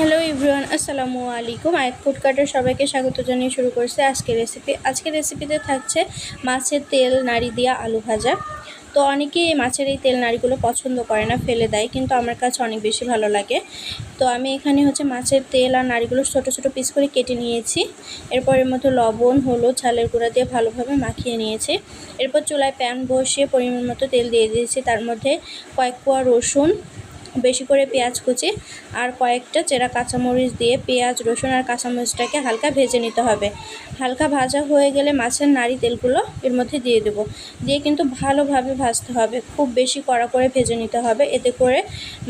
Hello everyone, আসসালামু আলাইকুম। I food কার্টের সবাইকে স্বাগত জানিয়ে শুরু করছে আজকের রেসিপি। আজকের রেসিপিতে থাকছে মাছের তেল নাড়ি দিয়া আলু ভাজা। তো অনেকেই এই মাছের এই তেল নাড়িগুলো পছন্দ করে না, ফেলে দেয়, কিন্তু আমার কাছে অনেক বেশি ভালো লাগে। তো আমি এখানে মাছের তেল আর নাড়িগুলো ছোট ছোট পিস করে কেটে নিয়েছি। এরপর এর মধ্যে লবণ, হলুদ, ঝালের গুঁড়া দিয়ে ভালোভাবে মাখিয়ে নিয়েছি। এরপর চুলায় প্যান বসিয়ে পরিমাণ মতো তেল দিয়ে দিয়েছি। তার মধ্যে কয়েক কোয়া রসুন, বেশি করে পেঁয়াজ কুচি আর কয়েকটা চেরা কাঁচামরিচ দিয়ে পেঁয়াজ, রসুন আর কাঁচামরিচটাকে হালকা ভেজে নিতে হবে। হালকা ভাজা হয়ে গেলে মাছের নাড়ি তেলগুলো এর মধ্যে দিয়ে দেবো। দিয়ে কিন্তু ভালোভাবে ভাজতে হবে, খুব বেশি কড়া করে ভেজে নিতে হবে। এতে করে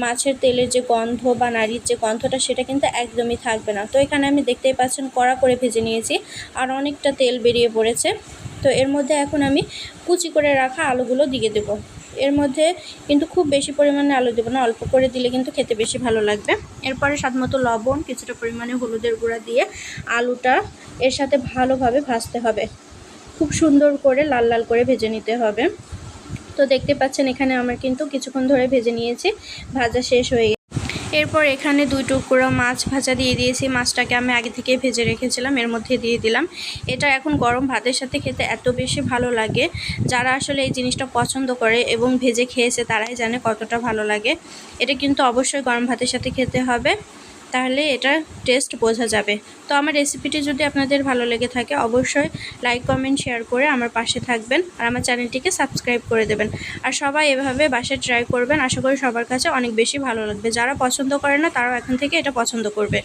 মাছের তেলের যে গন্ধ বা নাড়ির যে গন্ধটা সেটা কিন্তু একদমই থাকবে না। তো এখানে আমি দেখতেই পাচ্ছেন কড়া করে ভেজে নিয়েছি আর অনেকটা তেল বেরিয়ে পড়েছে। তো এর মধ্যে এখন আমি কুচি করে রাখা আলুগুলো দিয়ে দেবো। এর মধ্যে কিন্তু খুব বেশি পরিমাণে আলু দেবো না, অল্প করে দিলে কিন্তু খেতে বেশি ভালো লাগবে। এরপরে স্বাদমতো লবণ, কিছুটা পরিমাণে হলুদের গুঁড়া দিয়ে আলুটা এর সাথে ভালোভাবে ভাজতে হবে। খুব সুন্দর করে লাল লাল করে ভেজে নিতে হবে। তো দেখতে পাচ্ছেন এখানে আমার কিন্তু কিছুক্ষণ ধরে ভেজে নিয়েছি, ভাজা শেষ হয়ে গেছে। এরপর এখানে 2 টুকরো মাছ ভাজা দিয়ে দিয়েছি। মাছটাকে আমি আগে থেকে ভেজে রেখেছিলাম, এর মধ্যে দিয়ে দিলাম। এটা এখন গরম ভাতের সাথে খেতে এত বেশি ভালো লাগে। যারা আসলে এই জিনিসটা পছন্দ করে এবং ভেজে খেয়েছে তারাই জানে কতটা ভালো লাগে। এটা কিন্তু অবশ্যই গরম ভাতের সাথে খেতে হবে, তাহলে এটার টেস্ট বোঝা যাবে। তো আমার রেসিপিটি যদি আপনাদের ভালো লেগে থাকে অবশ্যই লাইক, কমেন্ট, শেয়ার করে আমার পাশে থাকবেন আর আমার চ্যানেলটিকে সাবস্ক্রাইব করে দেবেন। আর সবাই এভাবে বাসায় ট্রাই করবেন, আশা করি সবার কাছে অনেক বেশি ভালো লাগবে। যারা পছন্দ করে না তারাও এখন থেকে এটা পছন্দ করবে।